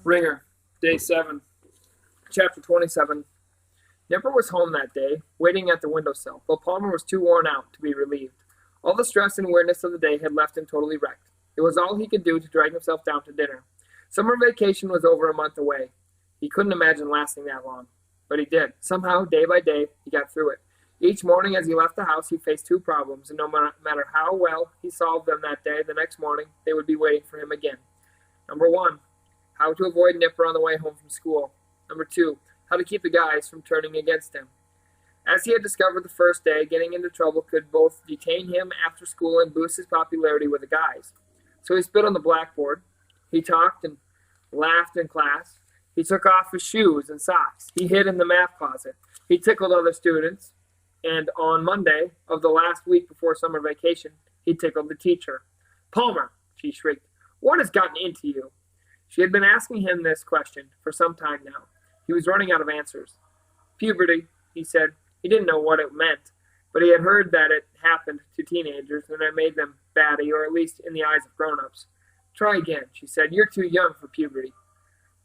Wringer, Day 7, Chapter 27. Nipper was home that day, waiting at the windowsill, but Palmer was too worn out to be relieved. All the stress and weirdness of the day had left him totally wrecked. It was all he could do to drag himself down to dinner. Summer vacation was over a month away. He couldn't imagine lasting that long. But he did. Somehow, day by day, he got through it. Each morning as he left the house, he faced two problems, and no matter how well he solved them that day, the next morning, they would be waiting for him again. Number 1, how to avoid Nipper on the way home from school. Number 2, how to keep the guys from turning against him. As he had discovered the first day, getting into trouble could both detain him after school and boost his popularity with the guys. So he spit on the blackboard. He talked and laughed in class. He took off his shoes and socks. He hid in the math closet. He tickled other students. And on Monday of the last week before summer vacation, he tickled the teacher. "Palmer," she shrieked, "what has gotten into you?" She had been asking him this question for some time now. He was running out of answers. "Puberty," he said. He didn't know what it meant, but he had heard that it happened to teenagers and it made them batty, or at least in the eyes of grown-ups. "Try again," she said. "You're too young for puberty."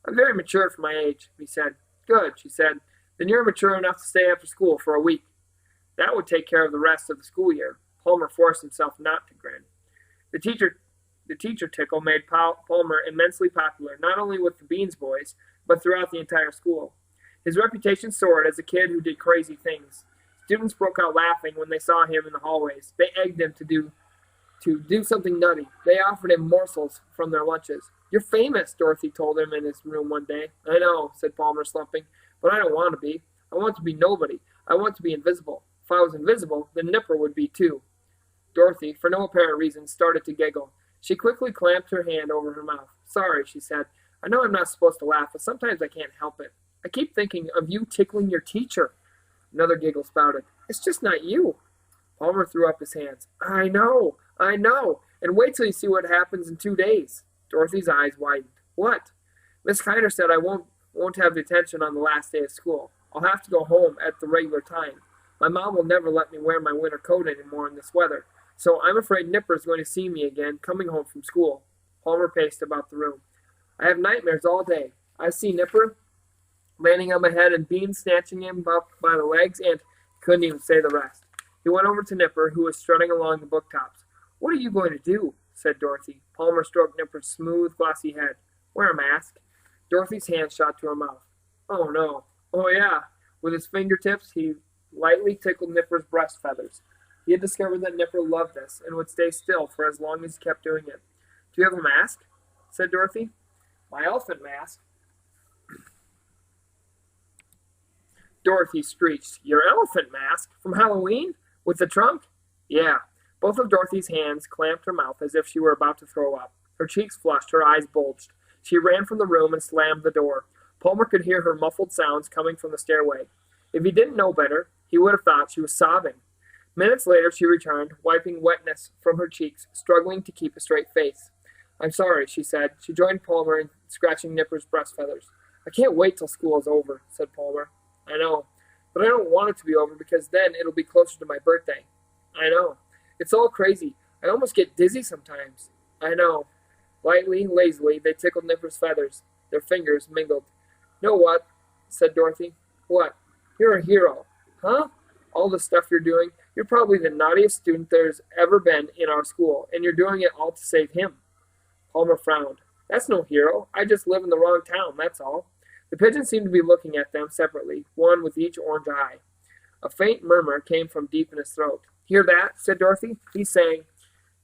"I'm very mature for my age," he said. "Good," she said. "Then you're mature enough to stay after school for a week." That would take care of the rest of the school year. Palmer forced himself not to grin. The teacher tickle made Palmer immensely popular, not only with the Beans boys, but throughout the entire school. His reputation soared as a kid who did crazy things. Students broke out laughing when they saw him in the hallways. They egged him to do something nutty. They offered him morsels from their lunches. "You're famous," Dorothy told him in his room one day. "I know," said Palmer, slumping, "but I don't want to be. I want to be nobody. I want to be invisible. If I was invisible, then Nipper would be too." Dorothy, for no apparent reason, started to giggle. She quickly clamped her hand over her mouth. "Sorry," she said. "I know I'm not supposed to laugh, but sometimes I can't help it. I keep thinking of you tickling your teacher." Another giggle spouted. "It's just not you." Palmer threw up his hands. I know, and wait till you see what happens in 2 days." Dorothy's eyes widened. "What?" "Miss Kiner said I won't have detention on the last day of school. I'll have to go home at the regular time. My mom will never let me wear my winter coat anymore in this weather, so I'm afraid Nipper's going to see me again coming home from school." Palmer paced about the room. "I have nightmares all day. I see Nipper landing on my head and Beans snatching him up by the legs, and—" couldn't even say the rest. He went over to Nipper, who was strutting along the booktops. "What are you going to do?" said Dorothy. Palmer stroked Nipper's smooth, glossy head. "Wear a mask." Dorothy's hand shot to her mouth. "Oh, no. Oh, yeah." With his fingertips, he lightly tickled Nipper's breast feathers. He had discovered that Nipper loved this and would stay still for as long as he kept doing it. "Do you have a mask?" said Dorothy. "My elephant mask." Dorothy screeched. "Your elephant mask? From Halloween? With the trunk?" "Yeah." Both of Dorothy's hands clamped her mouth as if she were about to throw up. Her cheeks flushed, her eyes bulged. She ran from the room and slammed the door. Palmer could hear her muffled sounds coming from the stairway. If he didn't know better, he would have thought she was sobbing. Minutes later she returned, wiping wetness from her cheeks, struggling to keep a straight face. "I'm sorry," she said. She joined Palmer in scratching Nipper's breast feathers. "I can't wait till school is over," said Palmer. "I know, but I don't want it to be over because then it'll be closer to my birthday." "I know. It's all crazy. I almost get dizzy sometimes." "I know." Lightly, lazily, they tickled Nipper's feathers. Their fingers mingled. "Know what?" said Dorothy. "What?" "You're a hero." "Huh?" "All the stuff you're doing. You're probably the naughtiest student there's ever been in our school, and you're doing it all to save him." Palmer frowned. "That's no hero. I just live in the wrong town, that's all." The pigeon seemed to be looking at them separately, one with each orange eye. A faint murmur came from deep in his throat. "Hear that?" said Dorothy. "He's saying,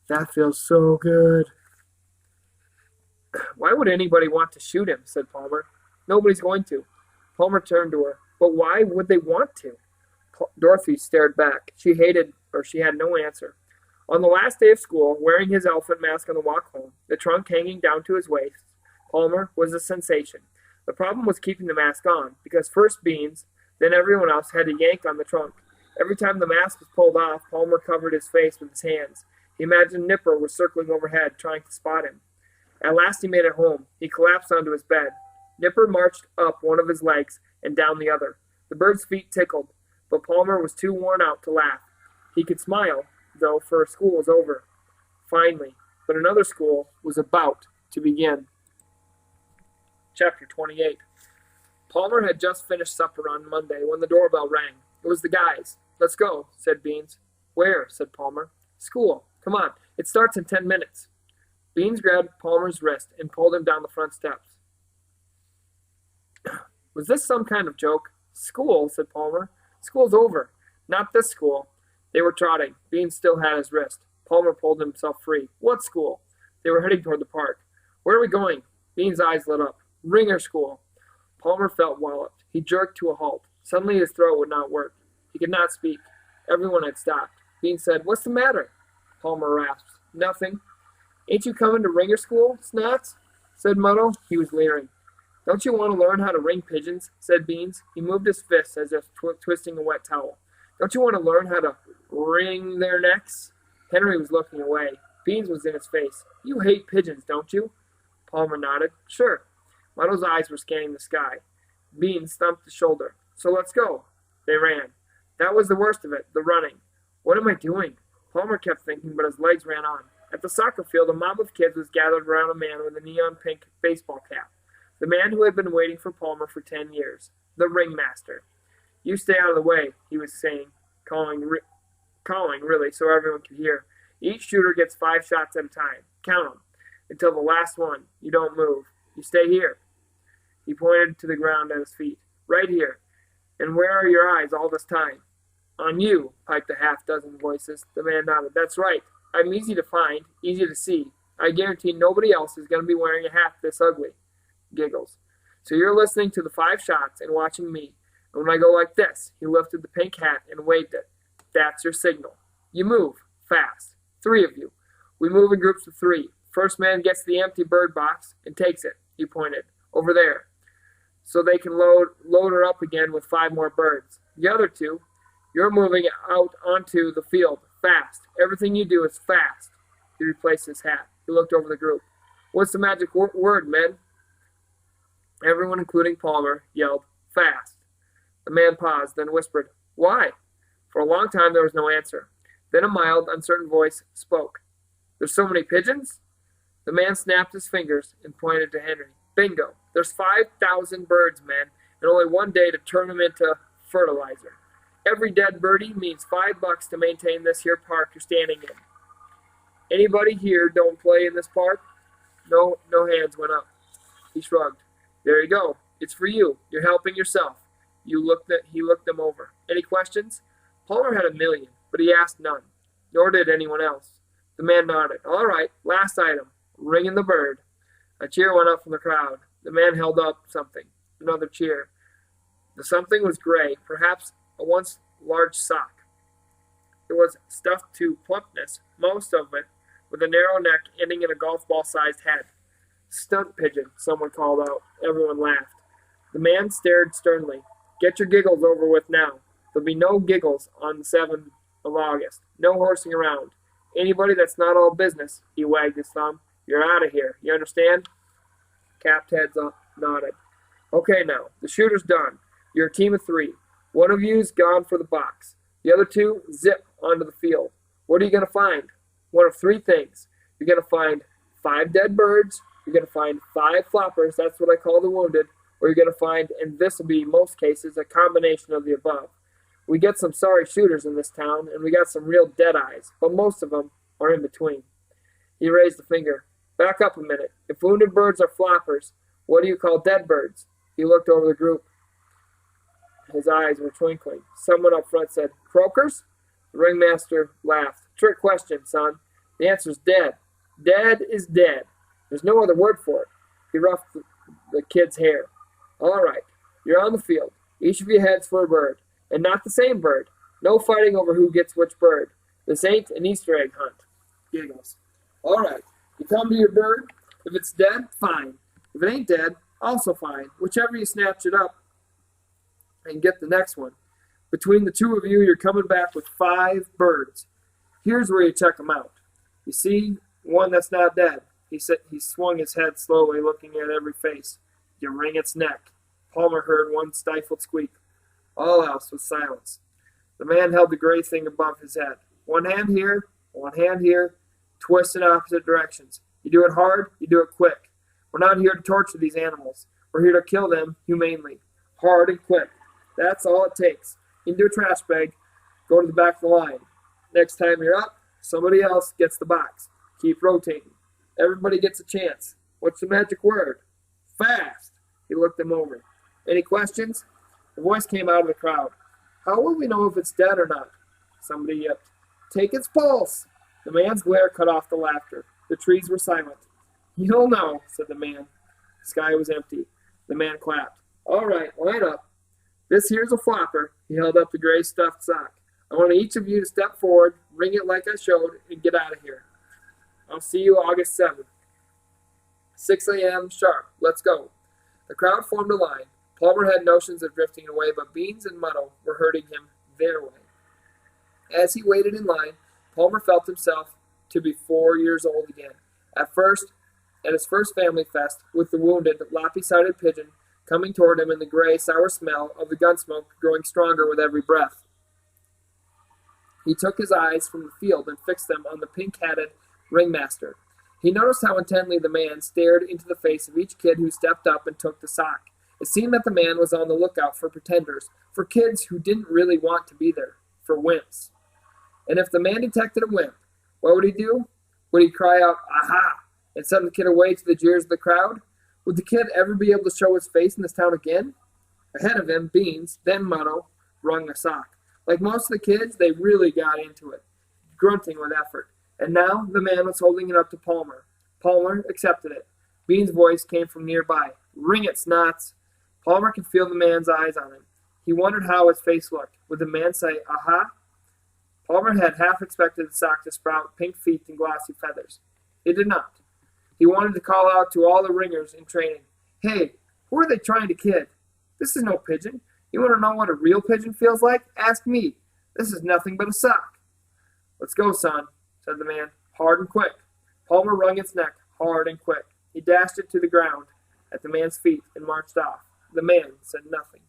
'That feels so good.'" "Why would anybody want to shoot him?" said Palmer. "Nobody's going to." Palmer turned to her. "But why would they want to?" Dorothy stared back. She had no answer. On the last day of school, wearing his elephant mask on the walk home, the trunk hanging down to his waist, Palmer was a sensation. The problem was keeping the mask on, because first Beans, then everyone else had to yank on the trunk. Every time the mask was pulled off, Palmer covered his face with his hands. He imagined Nipper was circling overhead, trying to spot him. At last he made it home. He collapsed onto his bed. Nipper marched up one of his legs and down the other. The bird's feet tickled, but Palmer was too worn out to laugh. He could smile, though, for school was over. Finally, but another school was about to begin. Chapter 28. Palmer had just finished supper on Monday when the doorbell rang. It was the guys. "Let's go," said Beans. "Where?" said Palmer. "School. Come on. It starts in 10 minutes. Beans grabbed Palmer's wrist and pulled him down the front steps. Was this some kind of joke? "School," said Palmer. "School's over." "Not this school." They were trotting. Beans still had his wrist. Palmer pulled himself free. "What school?" They were heading toward the park. "Where are we going?" Beans' eyes lit up. "Wringer school." Palmer felt walloped. He jerked to a halt. Suddenly his throat would not work. He could not speak. Everyone had stopped. Beans said, "What's the matter?" Palmer rasped, "Nothing." "Ain't you coming to Wringer school, Snots?" said Muddle. He was leering. "Don't you want to learn how to ring pigeons?" said Beans. He moved his fists as if twisting a wet towel. "Don't you want to learn how to wring their necks?" Henry was looking away. Beans was in his face. "You hate pigeons, don't you?" Palmer nodded. "Sure." Muddle's eyes were scanning the sky. Beans thumped his shoulder. "So let's go." They ran. That was the worst of it, the running. "What am I doing?" Palmer kept thinking, but his legs ran on. At the soccer field, a mob of kids was gathered around a man with a neon pink baseball cap. The man who had been waiting for Palmer for 10 years. The ringmaster. "You stay out of the way," he was saying, calling really so everyone could hear. "Each shooter gets 5 shots at a time. Count them. Until the last one. You don't move. You stay here." He pointed to the ground at his feet. "Right here. And where are your eyes all this time?" "On you," piped a half-dozen voices. The man nodded. "That's right. I'm easy to find, easy to see. I guarantee nobody else is going to be wearing a hat this ugly." Giggles. "So you're listening to the 5 shots and watching me. And when I go like this," he lifted the pink hat and waved it. "That's your signal. You move. Fast. 3 of you. We move in groups of 3. First man gets the empty bird box and takes it," he pointed, "over there. So they can load her up again with 5 more birds. The other 2, you're moving out onto the field. Fast. Everything you do is fast." He replaced his hat. He looked over the group. "What's the magic word, men?" Everyone, including Palmer, yelled, "Fast." The man paused, then whispered, "Why?" For a long time there was no answer. Then a mild, uncertain voice spoke. "There's so many pigeons?" The man snapped his fingers and pointed to Henry. "Bingo. There's 5,000 birds, men, and only 1 day to turn them into fertilizer. Every dead birdie means $5 to maintain this here park you're standing in. Anybody here don't play in this park?" No hands went up. He shrugged. "There you go. It's for you. You're helping yourself." He looked them over. "Any questions?" Palmer had a million, but he asked none. Nor did anyone else. The man nodded. "All right. Last item. Ringing the bird." A cheer went up from the crowd. The man held up something. Another cheer. The something was gray, perhaps a once large sock. It was stuffed to plumpness, most of it with a narrow neck ending in a golf ball-sized head. "Stunt pigeon," someone called out. Everyone laughed. The man stared sternly. "Get your giggles over with now. There'll be no giggles on the 7th of August. No horsing around. Anybody that's not all business," he wagged his thumb, "you're out of here. You understand?" Capped heads nodded. "Okay now, the shooter's done. You're a team of 3. One of you's gone for the box. The other 2 zip onto the field. What are you going to find? One of 3 things. You're going to find 5 dead birds. You're going to find 5 floppers, that's what I call the wounded, or you're going to find, and this will be in most cases, a combination of the above. We get some sorry shooters in this town, and we got some real dead-eyes, but most of them are in between." He raised a finger. "Back up a minute. If wounded birds are floppers, what do you call dead birds?" He looked over the group. His eyes were twinkling. Someone up front said, "Croakers?" The ringmaster laughed. "Trick question, son. The answer's dead. Dead is dead. There's no other word for it." He ruffled the kid's hair. "All right. You're on the field. Each of you heads for a bird. And not the same bird. No fighting over who gets which bird. This ain't an Easter egg hunt." Giggles. "All right. You come to your bird. If it's dead, fine. If it ain't dead, also fine. Whichever you snatch it up and get the next one. Between the 2 of you, you're coming back with 5 birds. Here's where you check them out. You see one that's not dead." He swung his head slowly, looking at every face. "You wring its neck." Palmer heard one stifled squeak. All else was silence. The man held the gray thing above his head. One hand here, twist in opposite directions. You do it hard, you do it quick. We're not here to torture these animals. We're We're here to kill them humanely, hard and quick. That's all it takes. Into a trash bag, go to the back of the line. Next time you're up, somebody else gets the box. Keep rotating. Everybody gets a chance. What's the magic word? Fast. He looked them over. Any questions? A voice came out of the crowd. How will we know if it's dead or not? Somebody yipped. Take its pulse. The man's glare cut off the laughter. The trees were silent. You'll know, said the man. The sky was empty. The man clapped. All right, line up. This here's a flopper. He held up the gray stuffed sock. I want each of you to step forward, ring it like I showed, and get out of here. I'll see you August 7th. 6 a.m. sharp. Let's go. The crowd formed a line. Palmer had notions of drifting away, but Beans and Muddle were herding him their way. As he waited in line, Palmer felt himself to be 4 years old again. At his first family fest, with the wounded, loppy-sided pigeon coming toward him and the gray, sour smell of the gun smoke growing stronger with every breath. He took his eyes from the field and fixed them on the pink-hatted ringmaster. He noticed how intently the man stared into the face of each kid who stepped up and took the sock. It seemed that the man was on the lookout for pretenders, for kids who didn't really want to be there, for wimps. And if the man detected a wimp, what would he do? Would he cry out, "Aha!" and send the kid away to the jeers of the crowd? Would the kid ever be able to show his face in this town again? Ahead of him, Beans, then Muddle, wrung a sock. Like most of the kids, they really got into it, grunting with effort. And now the man was holding it up to Palmer. Palmer accepted it. Beans' voice came from nearby. Ring it, Snots. Palmer could feel the man's eyes on him. He wondered how his face looked. Would the man say, "Aha"? Palmer had half expected the sock to sprout pink feet and glossy feathers. It did not. He wanted to call out to all the ringers in training, "Hey, who are they trying to kid? This is no pigeon. You want to know what a real pigeon feels like? Ask me. This is nothing but a sock." "Let's go, son," said the man, hard and quick. Palmer wrung its neck, hard and quick. He dashed it to the ground at the man's feet and marched off. The man said nothing.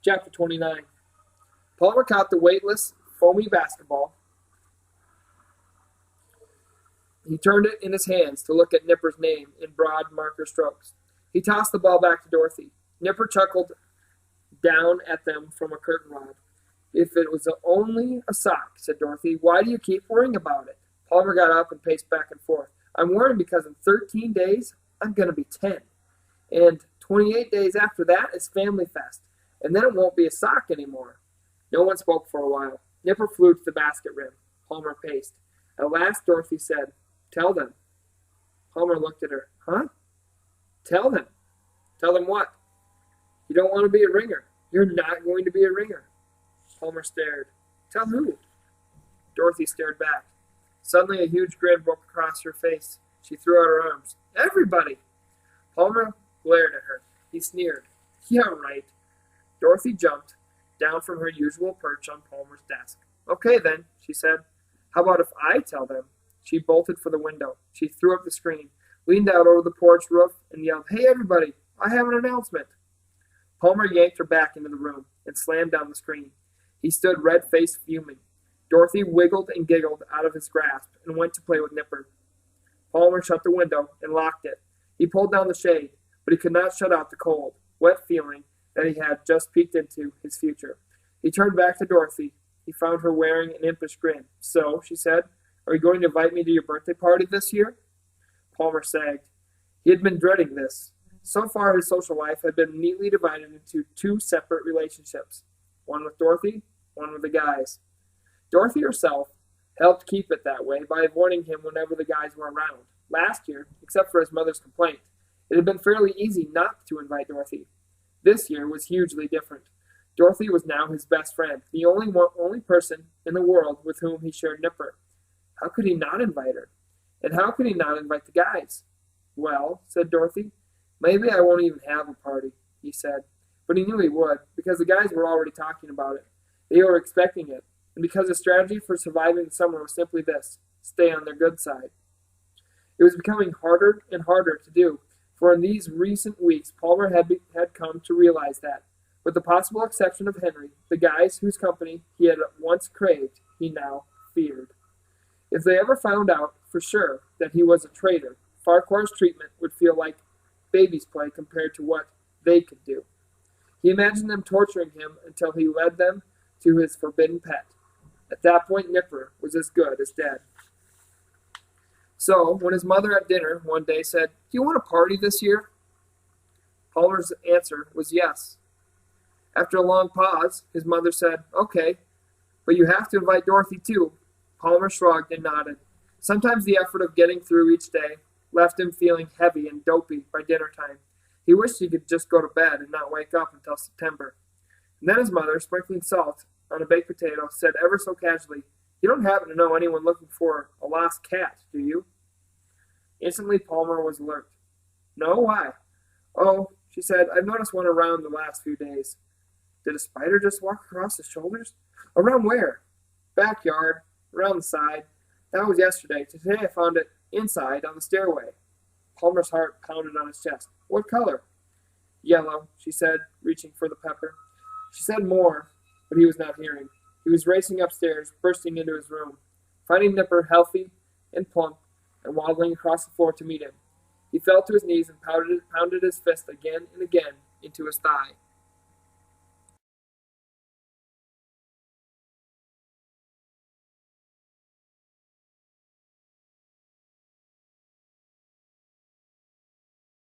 Chapter 29. Palmer caught the weightless, foamy basketball. He turned it in his hands to look at Nipper's name in broad marker strokes. He tossed the ball back to Dorothy. Nipper chuckled down at them from a curtain rod. "If it was only a sock," said Dorothy, "why do you keep worrying about it?" Palmer got up and paced back and forth. "I'm worrying because in 13 days, I'm going to be 10. And 28 days after that is Family Fest. And then it won't be a sock anymore." No one spoke for a while. Nipper flew to the basket rim. Palmer paced. At last, Dorothy said, "Tell them." Palmer looked at her. "Huh? Tell them." "Tell them what?" "You don't want to be a ringer. You're not going to be a ringer." Palmer stared. "Tell who?" Dorothy stared back. Suddenly a huge grin broke across her face. She threw out her arms. "Everybody!" Palmer glared at her. He sneered. "Yeah, right." Dorothy jumped down from her usual perch on Palmer's desk. "Okay, then," she said. "How about if I tell them?" She bolted for the window. She threw up the screen, leaned out over the porch roof, and yelled, "Hey, everybody, I have an announcement." Palmer yanked her back into the room and slammed down the screen. He stood red-faced, fuming. Dorothy wiggled and giggled out of his grasp and went to play with Nipper. Palmer shut the window and locked it. He pulled down the shade, but he could not shut out the cold, wet feeling that he had just peeked into his future. He turned back to Dorothy. He found her wearing an impish grin. "So," she said, "are you going to invite me to your birthday party this year?" Palmer sagged. He had been dreading this. So far, his social life had been neatly divided into two separate relationships, one with Dorothy, one with the guys. Dorothy herself helped keep it that way by avoiding him whenever the guys were around. Last year, except for his mother's complaint, it had been fairly easy not to invite Dorothy. This year was hugely different. Dorothy was now his best friend, the only person in the world with whom he shared Nipper. How could he not invite her? And how could he not invite the guys? "Well," said Dorothy, "maybe I won't even have a party," he said. But he knew he would, because the guys were already talking about it. They were expecting it, and because his strategy for surviving the summer was simply this: stay on their good side. It was becoming harder and harder to do, for in these recent weeks Palmer had come to realize that, with the possible exception of Henry, the guys whose company he had once craved, he now feared. If they ever found out for sure that he was a traitor, Farquhar's treatment would feel like babies play compared to what they could do. He imagined them torturing him until he led them to his forbidden pet. At that point, Nipper was as good as dead. So, when his mother at dinner one day said, "Do you want a party this year?" Palmer's answer was yes. After a long pause, his mother said, "Okay, but you have to invite Dorothy too." Palmer shrugged and nodded. Sometimes the effort of getting through each day left him feeling heavy and dopey by dinner time. He wished he could just go to bed and not wake up until September. And then his mother, sprinkling salt on a baked potato, said ever so casually, "You don't happen to know anyone looking for a lost cat, do you?" Instantly, Palmer was alert. "No, why?" "Oh," she said, "I've noticed one around the last few days." "Did a spider just walk across the shoulders?" "Around where?" "Backyard, around the side. That was yesterday. Today I found it inside on the stairway." Palmer's heart pounded on his chest. "What color?" "Yellow," she said, reaching for the pepper. She said more, but he was not hearing. He was racing upstairs, bursting into his room, finding Nipper healthy and plump and waddling across the floor to meet him. He fell to his knees and pounded his fist again and again into his thigh.